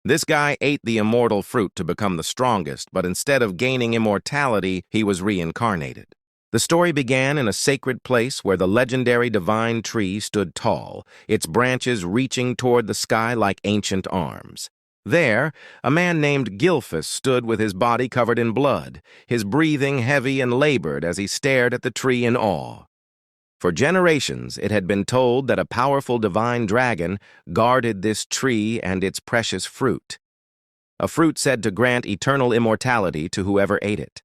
This guy ate the immortal fruit to become the strongest, but instead of gaining immortality, he was reincarnated. The story began in a sacred place where the legendary divine tree stood tall, its branches reaching toward the sky like ancient arms. There, a man named Gilphus stood with his body covered in blood, his breathing heavy and labored as he stared at the tree in awe. For generations, it had been told that a powerful divine dragon guarded this tree and its precious fruit, a fruit said to grant eternal immortality to whoever ate it.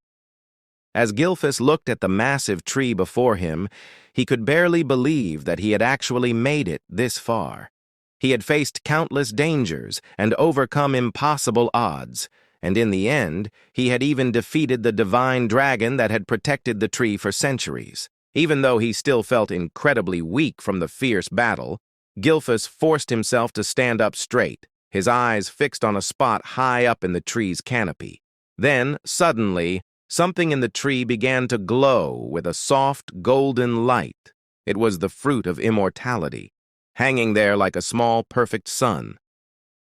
As Gilphus looked at the massive tree before him, he could barely believe that he had actually made it this far. He had faced countless dangers and overcome impossible odds, and in the end, he had even defeated the divine dragon that had protected the tree for centuries. Even though he still felt incredibly weak from the fierce battle, Gilphus forced himself to stand up straight, his eyes fixed on a spot high up in the tree's canopy. Then, suddenly, something in the tree began to glow with a soft, golden light. It was the fruit of immortality, hanging there like a small, perfect sun.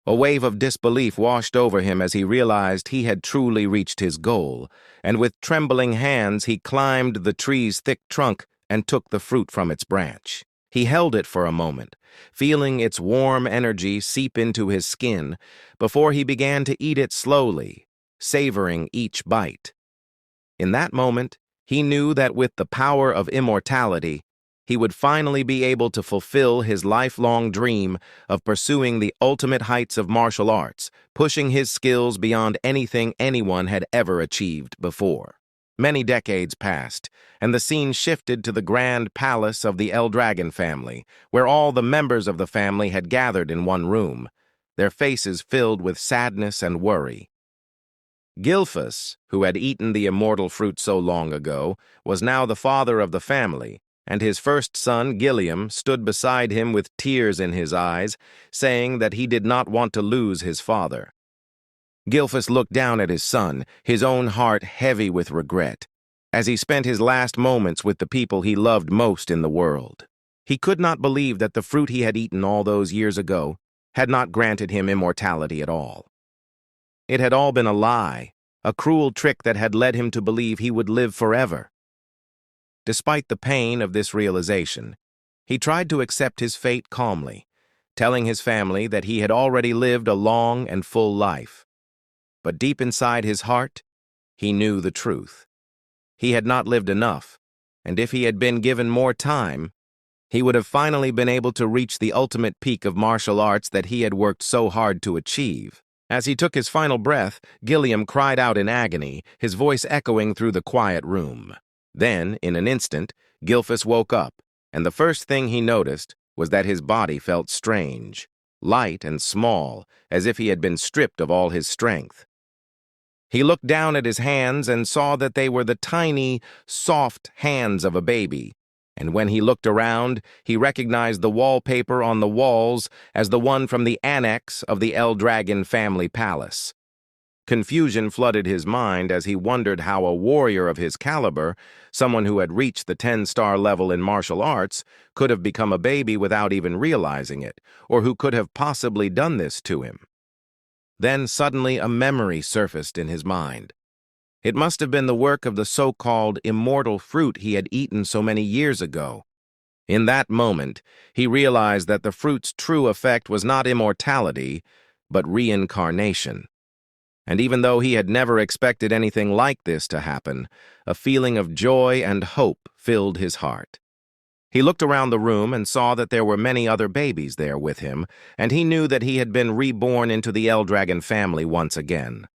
A wave of disbelief washed over him as he realized he had truly reached his goal, and with trembling hands he climbed the tree's thick trunk and took the fruit from its branch. He held it for a moment, feeling its warm energy seep into his skin, before he began to eat it slowly, savoring each bite. In that moment, he knew that with the power of immortality, he would finally be able to fulfill his lifelong dream of pursuing the ultimate heights of martial arts, pushing his skills beyond anything anyone had ever achieved before. Many decades passed, and the scene shifted to the grand palace of the Dragon family, where all the members of the family had gathered in one room, their faces filled with sadness and worry. Gilphus, who had eaten the immortal fruit so long ago, was now the father of the family, and his first son, Gilliam, stood beside him with tears in his eyes, saying that he did not want to lose his father. Gilphus looked down at his son, his own heart heavy with regret, as he spent his last moments with the people he loved most in the world. He could not believe that the fruit he had eaten all those years ago had not granted him immortality at all. It had all been a lie, a cruel trick that had led him to believe he would live forever. Despite the pain of this realization, he tried to accept his fate calmly, telling his family that he had already lived a long and full life. But deep inside his heart, he knew the truth. He had not lived enough, and if he had been given more time, he would have finally been able to reach the ultimate peak of martial arts that he had worked so hard to achieve. As he took his final breath, Gilliam cried out in agony, his voice echoing through the quiet room. Then, in an instant, Gilphus woke up, and the first thing he noticed was that his body felt strange, light and small, as if he had been stripped of all his strength. He looked down at his hands and saw that they were the tiny, soft hands of a baby, and when he looked around, he recognized the wallpaper on the walls as the one from the annex of the Dragon family palace. Confusion flooded his mind as he wondered how a warrior of his caliber, someone who had reached the 10-star level in martial arts, could have become a baby without even realizing it, or who could have possibly done this to him. Then suddenly a memory surfaced in his mind. It must have been the work of the so-called immortal fruit he had eaten so many years ago. In that moment, he realized that the fruit's true effect was not immortality, but reincarnation. And even though he had never expected anything like this to happen, a feeling of joy and hope filled his heart. He looked around the room and saw that there were many other babies there with him, and he knew that he had been reborn into the Dragon family once again.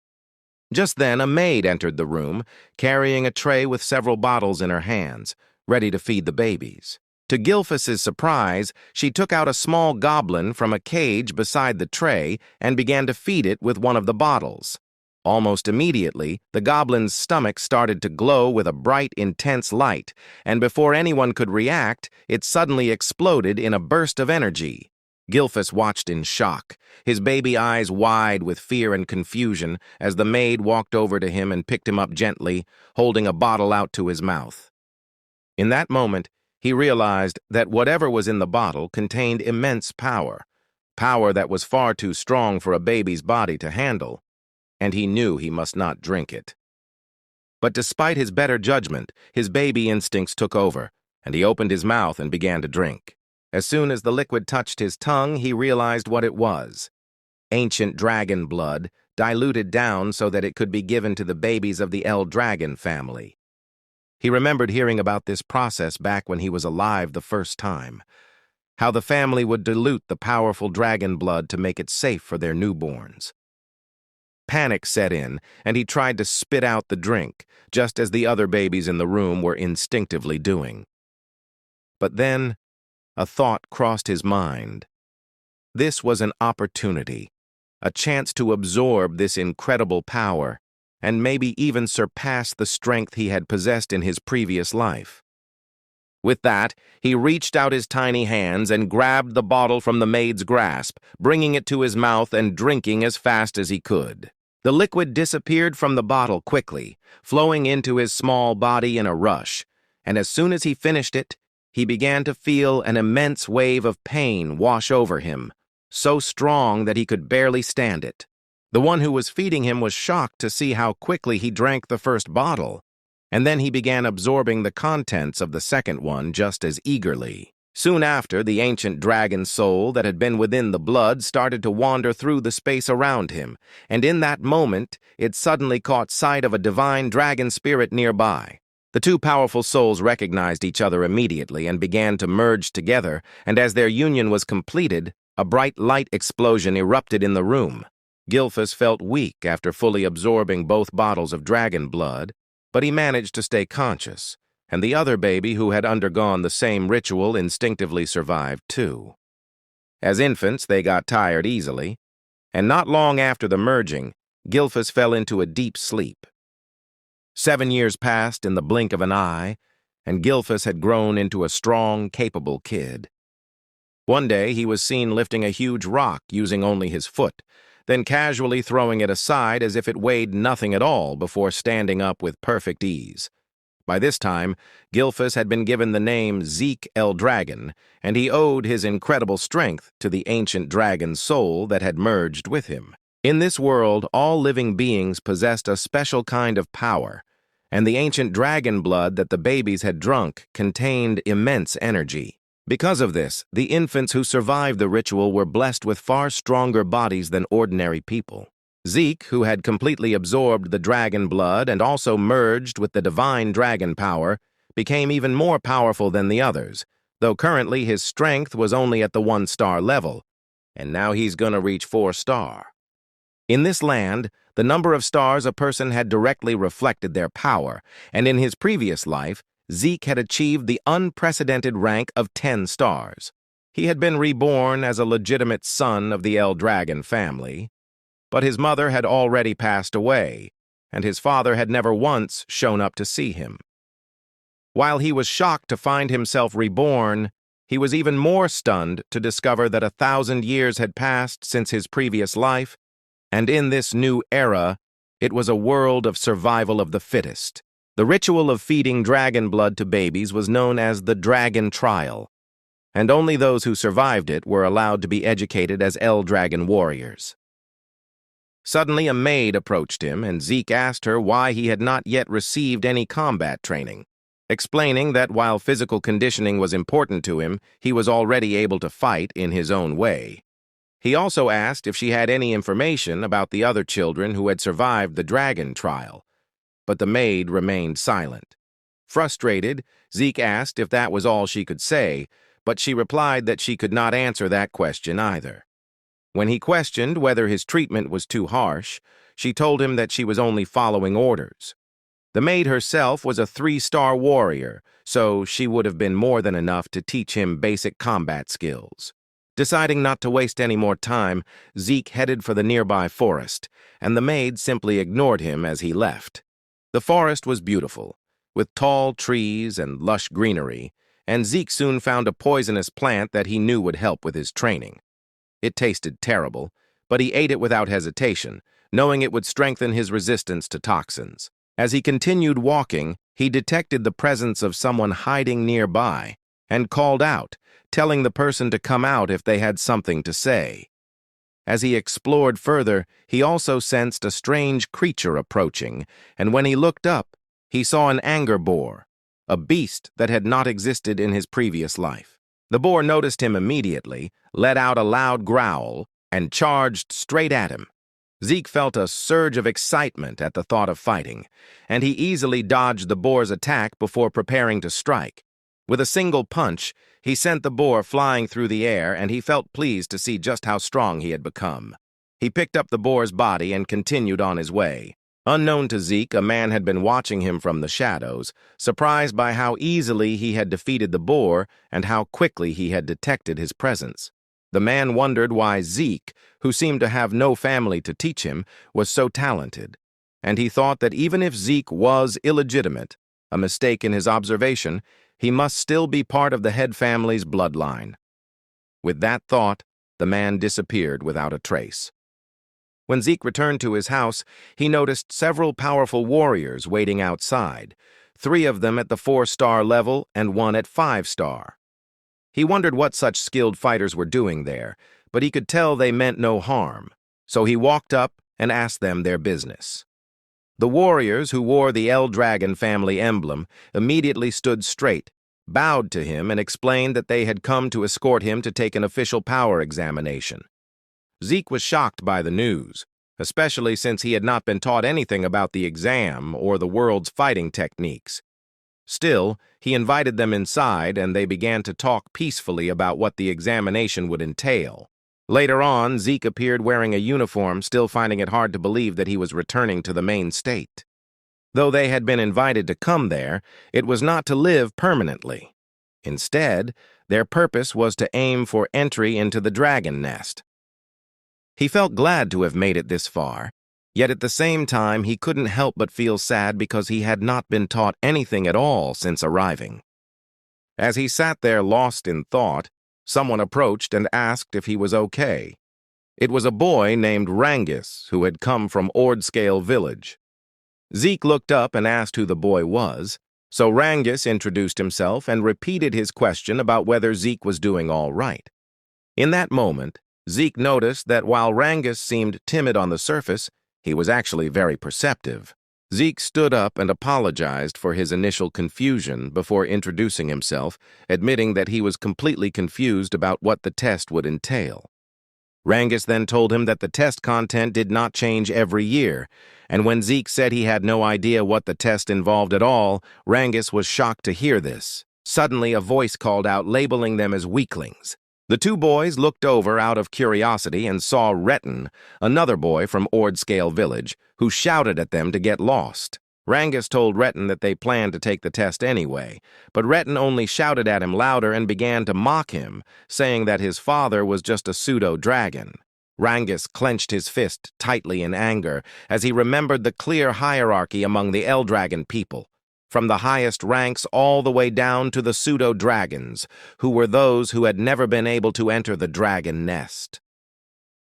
Just then, a maid entered the room, carrying a tray with several bottles in her hands, ready to feed the babies. To Gilphus's surprise, she took out a small goblin from a cage beside the tray and began to feed it with one of the bottles. Almost immediately, the goblin's stomach started to glow with a bright, intense light, and before anyone could react, it suddenly exploded in a burst of energy. Gilphus watched in shock, his baby eyes wide with fear and confusion as the maid walked over to him and picked him up gently, holding a bottle out to his mouth. In that moment, he realized that whatever was in the bottle contained immense power, power that was far too strong for a baby's body to handle, and he knew he must not drink it. But despite his better judgment, his baby instincts took over, and he opened his mouth and began to drink. As soon as the liquid touched his tongue, he realized what it was. Ancient dragon blood, diluted down so that it could be given to the babies of the Dragon family. He remembered hearing about this process back when he was alive the first time, how the family would dilute the powerful dragon blood to make it safe for their newborns. Panic set in, and he tried to spit out the drink, just as the other babies in the room were instinctively doing. But then, a thought crossed his mind. This was an opportunity, a chance to absorb this incredible power, and maybe even surpass the strength he had possessed in his previous life. With that, he reached out his tiny hands and grabbed the bottle from the maid's grasp, bringing it to his mouth and drinking as fast as he could. The liquid disappeared from the bottle quickly, flowing into his small body in a rush, and as soon as he finished it, he began to feel an immense wave of pain wash over him, so strong that he could barely stand it. The one who was feeding him was shocked to see how quickly he drank the first bottle, and then he began absorbing the contents of the second one just as eagerly. Soon after, the ancient dragon soul that had been within the blood started to wander through the space around him, and in that moment, it suddenly caught sight of a divine dragon spirit nearby. The two powerful souls recognized each other immediately and began to merge together, and as their union was completed, a bright light explosion erupted in the room. Gilfus felt weak after fully absorbing both bottles of dragon blood, but he managed to stay conscious, and the other baby who had undergone the same ritual instinctively survived too. As infants, they got tired easily, and not long after the merging, Gilfus fell into a deep sleep. 7 years passed in the blink of an eye, and Gilfus had grown into a strong, capable kid. One day, he was seen lifting a huge rock using only his foot, then casually throwing it aside as if it weighed nothing at all before standing up with perfect ease. By this time, Gilfus had been given the name Zeke Dragon, and he owed his incredible strength to the ancient dragon soul that had merged with him. In this world, all living beings possessed a special kind of power, and the ancient dragon blood that the babies had drunk contained immense energy. Because of this, the infants who survived the ritual were blessed with far stronger bodies than ordinary people. Zeke, who had completely absorbed the dragon blood and also merged with the divine dragon power, became even more powerful than the others, though currently his strength was only at the 1-star level, and now he's gonna reach 4-star. In this land, the number of stars a person had directly reflected their power, and in his previous life, Zeke had achieved the unprecedented rank of 10 stars. He had been reborn as a legitimate son of the Dragon family, but his mother had already passed away, and his father had never once shown up to see him. While he was shocked to find himself reborn, he was even more stunned to discover that 1,000 years had passed since his previous life, and in this new era, it was a world of survival of the fittest. The ritual of feeding dragon blood to babies was known as the Dragon Trial, and only those who survived it were allowed to be educated as Dragon warriors. Suddenly, a maid approached him, and Zeke asked her why he had not yet received any combat training, explaining that while physical conditioning was important to him, he was already able to fight in his own way. He also asked if she had any information about the other children who had survived the Dragon Trial, but the maid remained silent. Frustrated, Zeke asked if that was all she could say, but she replied that she could not answer that question either. When he questioned whether his treatment was too harsh, she told him that she was only following orders. The maid herself was a 3-star warrior, so she would have been more than enough to teach him basic combat skills. Deciding not to waste any more time, Zeke headed for the nearby forest, and the maid simply ignored him as he left. The forest was beautiful, with tall trees and lush greenery, and Zeke soon found a poisonous plant that he knew would help with his training. It tasted terrible, but he ate it without hesitation, knowing it would strengthen his resistance to toxins. As he continued walking, he detected the presence of someone hiding nearby and called out, telling the person to come out if they had something to say. As he explored further, he also sensed a strange creature approaching, and when he looked up, he saw an anger boar, a beast that had not existed in his previous life. The boar noticed him immediately, let out a loud growl, and charged straight at him. Zeke felt a surge of excitement at the thought of fighting, and he easily dodged the boar's attack before preparing to strike. With a single punch, he sent the boar flying through the air, and he felt pleased to see just how strong he had become. He picked up the boar's body and continued on his way. Unknown to Zeke, a man had been watching him from the shadows, surprised by how easily he had defeated the boar and how quickly he had detected his presence. The man wondered why Zeke, who seemed to have no family to teach him, was so talented, and he thought that even if Zeke was illegitimate, a mistake in his observation, he must still be part of the head family's bloodline. With that thought, the man disappeared without a trace. When Zeke returned to his house, he noticed several powerful warriors waiting outside, 3 of them at the 4-star level and 1 at 5-star. He wondered what such skilled fighters were doing there, but he could tell they meant no harm, so he walked up and asked them their business. The warriors, who wore the L-Dragon family emblem, immediately stood straight, bowed to him, and explained that they had come to escort him to take an official power examination. Zeke was shocked by the news, especially since he had not been taught anything about the exam or the world's fighting techniques. Still, he invited them inside, and they began to talk peacefully about what the examination would entail. Later on, Zeke appeared wearing a uniform, still finding it hard to believe that he was returning to the main state. Though they had been invited to come there, it was not to live permanently. Instead, their purpose was to aim for entry into the dragon nest. He felt glad to have made it this far, yet at the same time he couldn't help but feel sad because he had not been taught anything at all since arriving. As he sat there lost in thought, someone approached and asked if he was okay. It was a boy named Rangus who had come from Ordscale Village. Zeke looked up and asked who the boy was, so Rangus introduced himself and repeated his question about whether Zeke was doing all right. In that moment, Zeke noticed that while Rangus seemed timid on the surface, he was actually very perceptive. Zeke stood up and apologized for his initial confusion before introducing himself, admitting that he was completely confused about what the test would entail. Rangus then told him that the test content did not change every year, and when Zeke said he had no idea what the test involved at all, Rangus was shocked to hear this. Suddenly, a voice called out, labeling them as weaklings. The 2 boys looked over out of curiosity and saw Retin, another boy from Ordscale Village, who shouted at them to get lost. Rangus told Retin that they planned to take the test anyway, but Retin only shouted at him louder and began to mock him, saying that his father was just a pseudo-dragon. Rangus clenched his fist tightly in anger as he remembered the clear hierarchy among the L-Dragon people, from the highest ranks all the way down to the pseudo-dragons, who were those who had never been able to enter the dragon nest.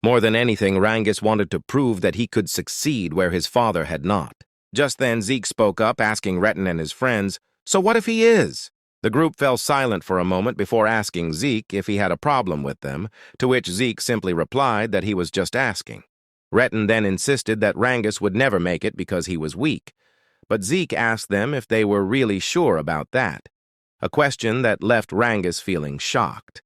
More than anything, Rangus wanted to prove that he could succeed where his father had not. Just then, Zeke spoke up, asking Retin and his friends, "So what if he is?" The group fell silent for a moment before asking Zeke if he had a problem with them, to which Zeke simply replied that he was just asking. Retin then insisted that Rangus would never make it because he was weak, but Zeke asked them if they were really sure about that, a question that left Rangus feeling shocked.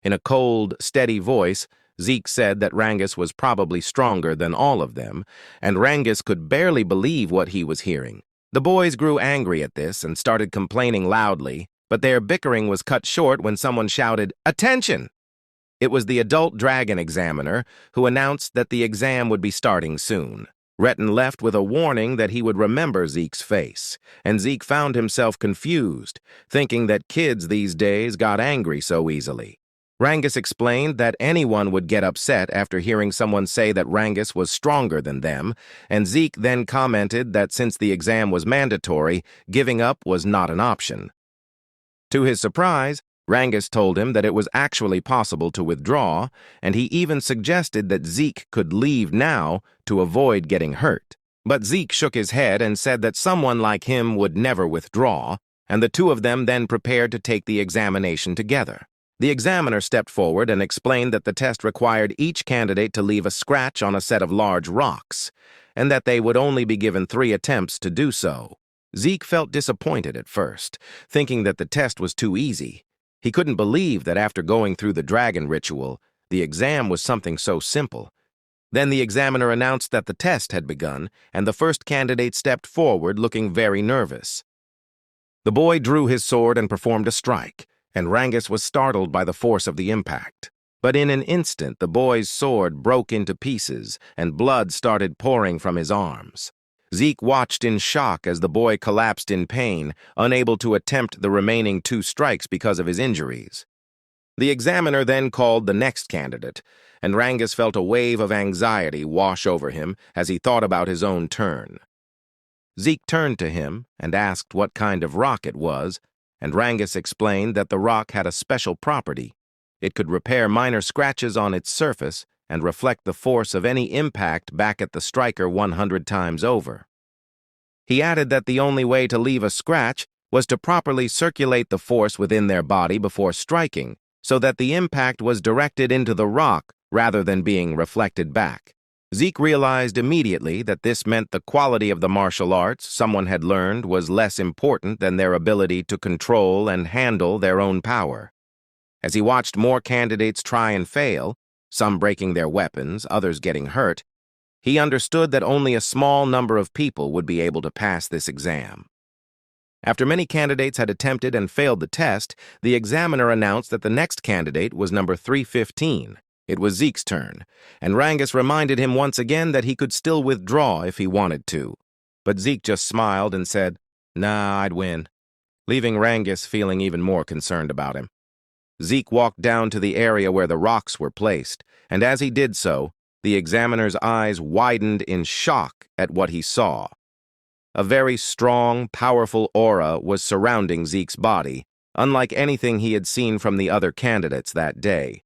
In a cold, steady voice, Zeke said that Rangus was probably stronger than all of them, and Rangus could barely believe what he was hearing. The boys grew angry at this and started complaining loudly, but their bickering was cut short when someone shouted, "Attention!" It was the adult dragon examiner who announced that the exam would be starting soon. Retin left with a warning that he would remember Zeke's face, and Zeke found himself confused, thinking that kids these days got angry so easily. Rangus explained that anyone would get upset after hearing someone say that Rangus was stronger than them, and Zeke then commented that since the exam was mandatory, giving up was not an option. To his surprise, Rangus told him that it was actually possible to withdraw, and he even suggested that Zeke could leave now to avoid getting hurt. But Zeke shook his head and said that someone like him would never withdraw, and the 2 of them then prepared to take the examination together. The examiner stepped forward and explained that the test required each candidate to leave a scratch on a set of large rocks, and that they would only be given 3 attempts to do so. Zeke felt disappointed at first, thinking that the test was too easy. He couldn't believe that after going through the dragon ritual, the exam was something so simple. Then the examiner announced that the test had begun, and the first candidate stepped forward looking very nervous. The boy drew his sword and performed a strike, and Rangus was startled by the force of the impact. But in an instant, the boy's sword broke into pieces, and blood started pouring from his arms. Zeke watched in shock as the boy collapsed in pain, unable to attempt the remaining 2 strikes because of his injuries. The examiner then called the next candidate, and Rangus felt a wave of anxiety wash over him as he thought about his own turn. Zeke turned to him and asked what kind of rock it was, and Rangus explained that the rock had a special property. It could repair minor scratches on its surface and reflect the force of any impact back at the striker 100 times over. He added that the only way to leave a scratch was to properly circulate the force within their body before striking, so that the impact was directed into the rock rather than being reflected back. Zeke realized immediately that this meant the quality of the martial arts someone had learned was less important than their ability to control and handle their own power. As he watched more candidates try and fail, some breaking their weapons, others getting hurt, he understood that only a small number of people would be able to pass this exam. After many candidates had attempted and failed the test, the examiner announced that the next candidate was number 315. It was Zeke's turn, and Rangus reminded him once again that he could still withdraw if he wanted to. But Zeke just smiled and said, "Nah, I'd win," leaving Rangus feeling even more concerned about him. Zeke walked down to the area where the rocks were placed, and as he did so, the examiner's eyes widened in shock at what he saw. A very strong, powerful aura was surrounding Zeke's body, unlike anything he had seen from the other candidates that day.